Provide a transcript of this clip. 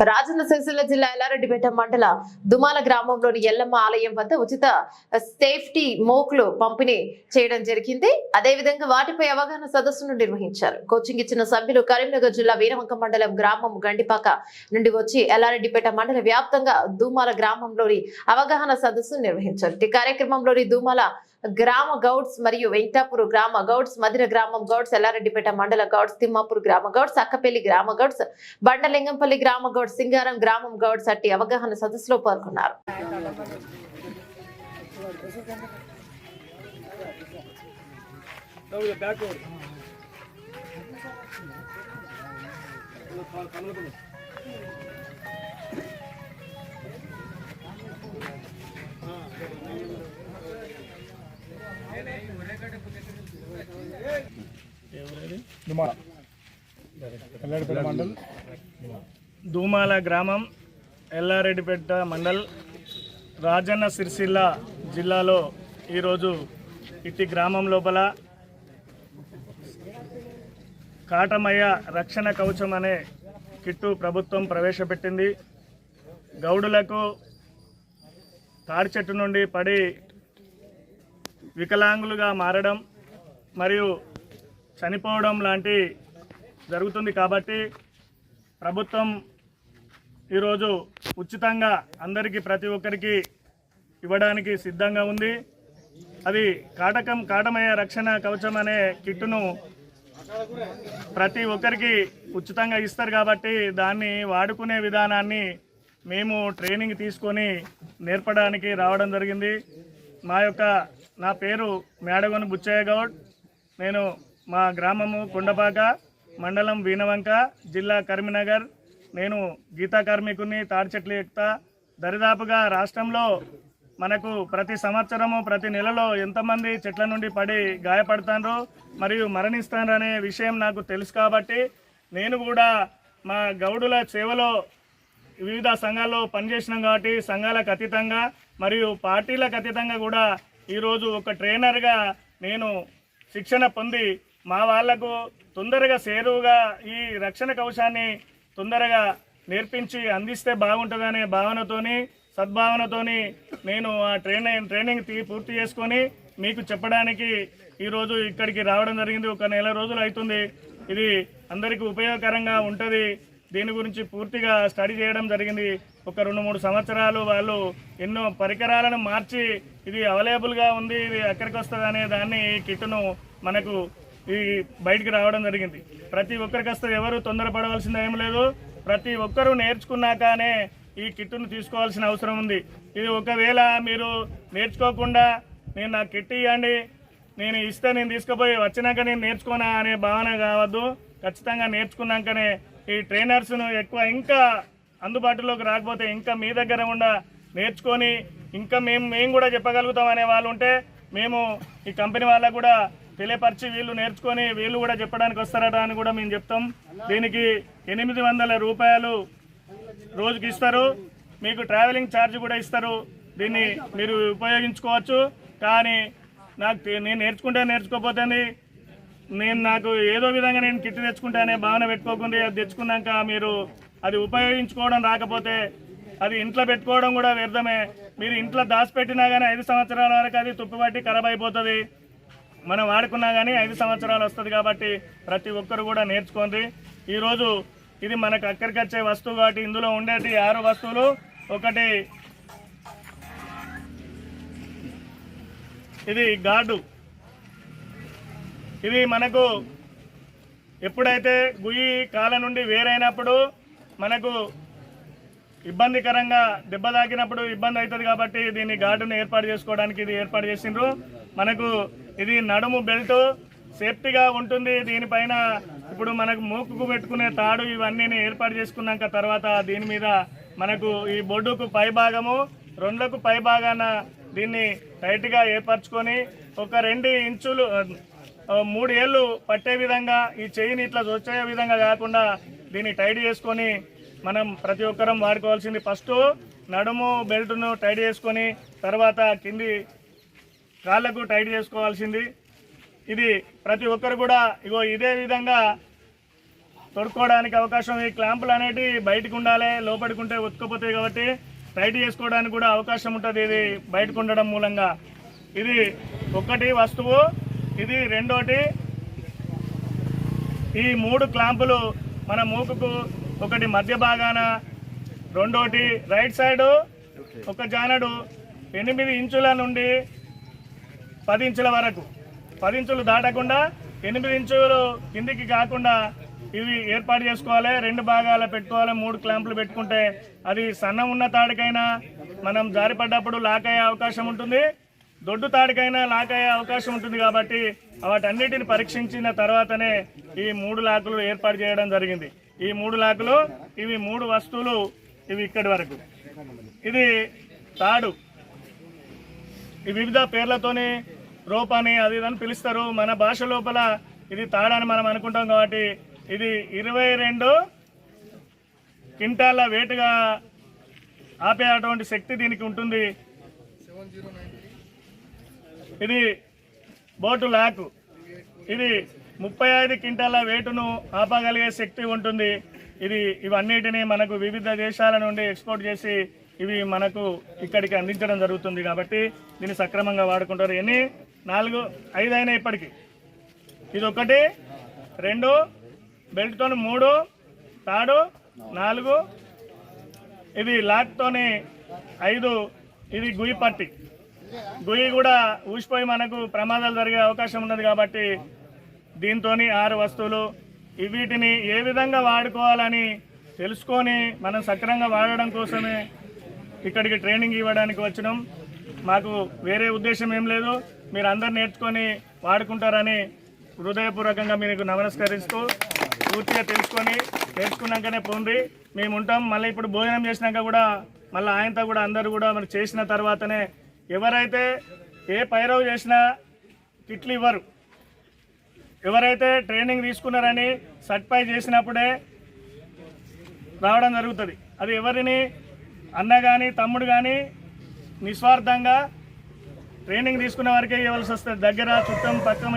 రాజన్న సిరిసిల్ల జిల్లా ఎల్లారెడ్డిపేట మండల దుమాల గ్రామంలోని ఎల్లమ్మ ఆలయం వద్ద ఉచిత సేఫ్టీ మోక్లు పంపిణీ చేయడం జరిగింది. అదేవిధంగా వాటిపై అవగాహన సదస్సును నిర్వహించారు. కోచింగ్ ఇచ్చిన సభ్యులు కరీంనగర్ జిల్లా వీరవంక మండలం గ్రామం గండిపాక నుండి వచ్చి ఎల్లారెడ్డిపేట మండల వ్యాప్తంగా దుమాల గ్రామంలోని అవగాహన సదస్సు నిర్వహించారు. ఈ కార్యక్రమంలోని దుమాల గ్రామ గౌడ్స్ మరియు వెంకటాపూర్ గ్రామ గౌడ్స్, మదిర గ్రామం గౌడ్స్, ఎల్లారెడ్డిపేట మండల గౌడ్స్, తిమ్మాపూర్ గ్రామ గౌడ్స్, అక్కపల్లి గ్రామ గౌడ్స్, బండలింగంపల్లి గ్రామ గౌడ్స్, సింగారం గ్రామం గౌడ్స్ అట్టి అవగాహన సదస్సులో పాల్గొన్నారు. దూమాల గ్రామం, ఎల్లారెడ్డిపేట మండల్, రాజన్న సిరిసిల్ల జిల్లాలో ఈరోజు ఇట్టి గ్రామం లోపల కాటమయ్య రక్షణ కవచం అనే కిట్టు ప్రభుత్వం ప్రవేశపెట్టింది. గౌడులకు తాడి చెట్టు నుండి పడి వికలాంగులుగా మారడం మరియు చనిపోవడం లాంటి జరుగుతుంది. కాబట్టి ప్రభుత్వం ఈరోజు ఉచితంగా అందరికీ ప్రతి ఒక్కరికి ఇవ్వడానికి సిద్ధంగా ఉంది. అది కాటమయ్య రక్షణ కవచం అనే కిట్టును ప్రతి ఒక్కరికి ఉచితంగా ఇస్తారు. కాబట్టి దాన్ని వాడుకునే విధానాన్ని మేము ట్రైనింగ్ తీసుకొని నేర్పడానికి రావడం జరిగింది. నా పేరు మేడగొని బుచ్చయ్య గౌడ్. నేను మా గ్రామము కొండపాక, మండలం వీనవంక, జిల్లా కరీంనగర్. నేను గీతా కార్మికుని, తాడి చెట్లు ఎక్కుతా. దరిదాపుగా రాష్ట్రంలో మనకు ప్రతి సంవత్సరము ప్రతి నెలలో ఎంతమంది చెట్ల నుండి పడి గాయపడతారో మరియు మరణిస్తారు అనే విషయం నాకు తెలుసు. కాబట్టి నేను కూడా మా గౌడుల సేవలో వివిధ సంఘాల్లో పనిచేసినాం. కాబట్టి సంఘాలకు అతీతంగా మరియు పార్టీలకు అతీతంగా కూడా ఈరోజు ఒక ట్రైనర్గా నేను శిక్షణ పొంది మా వాళ్లకు తొందరగా సేరువుగా ఈ రక్షణ కవచాన్ని తొందరగా నేర్పించి అందిస్తే బాగుంటుందనే భావనతోని, సద్భావనతోని నేను ఆ ట్రైనింగ్ పూర్తి చేసుకొని మీకు చెప్పడానికి ఈరోజు ఇక్కడికి రావడం జరిగింది. ఒక నెల రోజులు అవుతుంది. ఇది అందరికీ ఉపయోగకరంగా ఉంటుంది. దీని గురించి పూర్తిగా స్టడీ చేయడం జరిగింది. ఒక 2-3 సంవత్సరాలు వాళ్ళు ఎన్నో పరికరాలను మార్చి ఇది అవైలబుల్గా ఉంది, ఇది ఎక్కడికి వస్తుంది అనే దాన్ని ఈ కిట్టును మనకు ఈ బయటికి రావడం జరిగింది. ప్రతి ఒక్కరికి వస్తుంది, ఎవరు తొందరపడవలసింది ఏం లేదు. ప్రతి ఒక్కరూ నేర్చుకున్నాకనే ఈ కిట్టును తీసుకోవాల్సిన అవసరం ఉంది. ఇది ఒకవేళ మీరు నేర్చుకోకుండా నేను నా కిట్ ఇవ్వండి, నేను ఇస్తే నేను తీసుకుపోయి వచ్చినాక నేను నేర్చుకోనా అనే భావన కావద్దు. ఖచ్చితంగా నేర్చుకున్నాకనే ఈ ట్రైనర్స్ను ఎక్కువ ఇంకా అందుబాటులోకి రాకపోతే ఇంకా మీ దగ్గర ఉండా నేర్చుకొని ఇంకా మేము కూడా చెప్పగలుగుతాం అనే వాళ్ళు ఉంటే మేము ఈ కంపెనీ వాళ్ళకు కూడా తెలియపరిచి వీళ్ళు నేర్చుకొని వీళ్ళు కూడా చెప్పడానికి వస్తారట అని కూడా మేము చెప్తాం. దీనికి 800 రూపాయలు రోజుకి ఇస్తారు. మీకు ట్రావెలింగ్ ఛార్జ్ కూడా ఇస్తారు. దీన్ని మీరు ఉపయోగించుకోవచ్చు. కానీ నేను నేర్చుకోపోతుంది, నాకు ఏదో విధంగా నేను కిట్ తెచ్చుకుంటా అనే భావన పెట్టుకోకుండా అది తెచ్చుకున్నాక మీరు అది ఉపయోగించుకోవడం రాకపోతే అది ఇంట్లో పెట్టుకోవడం కూడా వ్యర్థమే. మీరు ఇంట్లో దాచిపెట్టినా కానీ 5 సంవత్సరాల వరకు అది తుప్పిపట్టి ఖరాబ్ అయిపోతుంది. మనం వాడుకున్నా కానీ 5 సంవత్సరాలు వస్తుంది. కాబట్టి ప్రతి ఒక్కరు కూడా నేర్చుకోండి. ఈరోజు ఇది మనకు అక్కడికి వచ్చే వస్తువు కాబట్టి ఇందులో ఉండేటి 6 వస్తువులు. ఒకటి ఇది గార్డు. ఇది మనకు ఎప్పుడైతే గుయ్యి కాళ్ళ నుండి వేరైనప్పుడు మనకు ఇబ్బందికరంగా దెబ్బ తాకినప్పుడు ఇబ్బంది అవుతుంది. కాబట్టి దీన్ని గార్డును ఏర్పాటు చేసుకోవడానికి ఇది ఏర్పాటు చేసిండ్రు. మనకు ఇది నడుము బెల్ట్ సేఫ్టీగా ఉంటుంది. దీనిపైన ఇప్పుడు మనకు మూకుకు పెట్టుకునే తాడు ఇవన్నీ ఏర్పాటు చేసుకున్నాక తర్వాత దీని మీద మనకు ఈ బొడ్డుకు పై భాగము 2లకు పై భాగాన దీన్ని టైట్గా ఏర్పరచుకొని ఒక 2 ఇంచులు 3 ఏళ్ళు పట్టే విధంగా ఈ చెయ్యిని ఇట్లా వచ్చే విధంగా కాకుండా దీన్ని టైట్ చేసుకొని మనం ప్రతి ఒక్కరం వాడుకోవాల్సింది. ఫస్ట్ నడుము బెల్ట్ను టైట్ చేసుకొని తర్వాత కింది కాళ్ళకు టైట్ చేసుకోవాల్సింది. ఇది ప్రతి ఒక్కరు కూడా ఇదే విధంగా తొడుక్కోవడానికి అవకాశం, ఈ క్లాంపులు అనేటివి బయటకు ఉండాలి, లోపలికి ఉంటే ఉతుకపోతాయి కాబట్టి టైట్ చేసుకోవడానికి కూడా అవకాశం ఉంటుంది ఇది బయటకు ఉండడం మూలంగా. ఇది ఒకటి వస్తువు. ఇది రెండోటి, ఈ 3 క్లాంపులు మన మూకుకు, ఒకటి మధ్య భాగాన, రెండోటి రైట్ సైడు ఒక జానడు 8 ఇంచుల నుండి 10 ఇంచుల వరకు, 10 ఇంచులు దాటకుండా 8 ఇంచులు కిందికి కాకుండా ఇవి ఏర్పాటు చేసుకోవాలి. 2 భాగాలు పెట్టుకోవాలి. 3 క్లాంపులు పెట్టుకుంటే అది సన్నం ఉన్న తాడికైనా మనం జారిపడ్డప్పుడు లాక్ అయ్యే అవకాశం ఉంటుంది, దొడ్డు తాడికైనా లాక్ అయ్యే అవకాశం ఉంటుంది. కాబట్టి వాటన్నిటిని పరీక్షించిన తర్వాతనే ఈ 3 లాకులు ఏర్పాటు చేయడం జరిగింది. ఈ 3 లాకులు, ఇవి 3 వస్తువులు, ఇవి ఇక్కడి వరకు. ఇది తాడు, ఈ వివిధ పేర్లతోని రోప్ అని అది అని పిలుస్తారు. మన భాష లోపల ఇది తాడని మనం అనుకుంటాం. కాబట్టి ఇది 22 క్వింటాల వెయిట్గా ఆపేటువంటి శక్తి దీనికి ఉంటుంది. ఇది బోటు లాక్, ఇది 35 క్వింటాల వెయిట్ను ఆపగలిగే శక్తి ఉంటుంది. ఇవన్నిటిని మనకు వివిధ దేశాల నుండి ఎక్స్పోర్ట్ చేసి ఇవి మనకు ఇక్కడికి అందించడం జరుగుతుంది. కాబట్టి దీన్ని సక్రమంగా వాడుకుంటారు. ఎన్ని 4, 5 అయినా ఇప్పటికి. ఇది 1, 2, బెల్ట్తో 3, తాడు 4, ఇది లాక్తోని 5, ఇది గుయ్యి పట్టి. గుయ్యి కూడా ఊసిపోయి మనకు ప్రమాదాలు జరిగే అవకాశం ఉన్నది. కాబట్టి దీంతో 6 వస్తువులు. వీటిని ఏ విధంగా వాడుకోవాలని తెలుసుకొని మనం సక్రమంగా వాడడం కోసమే ఇక్కడికి ట్రైనింగ్ ఇవ్వడానికి వచ్చినాం. మాకు వేరే ఉద్దేశం ఏం లేదు. మీరు అందరు నేర్చుకొని వాడుకుంటారని హృదయపూర్వకంగా మీకు నమస్కరిస్తూ, పూర్తిగా తెలుసుకున్నాకనే పోండి, మేము ఉంటాం. మళ్ళీ ఇప్పుడు భోజనం చేసినాక కూడా మళ్ళీ ఆయనతో కూడా అందరూ కూడా మరి చేసిన తర్వాతనే, ఎవరైతే ఏ పైరవ్ చేసినా కిట్లు ఇవ్వరు. ఎవరైతే ట్రైనింగ్ తీసుకున్నారని సర్టిఫై చేసినప్పుడే రావడం జరుగుతుంది. అది ఎవరిని అన్న కానీ తమ్ముడు కానీ నిస్వార్థంగా ట్రైనింగ్ తీసుకున్న వారికే ఇవ్వాల్సి వస్తుంది. దగ్గర చుట్టం పక్కన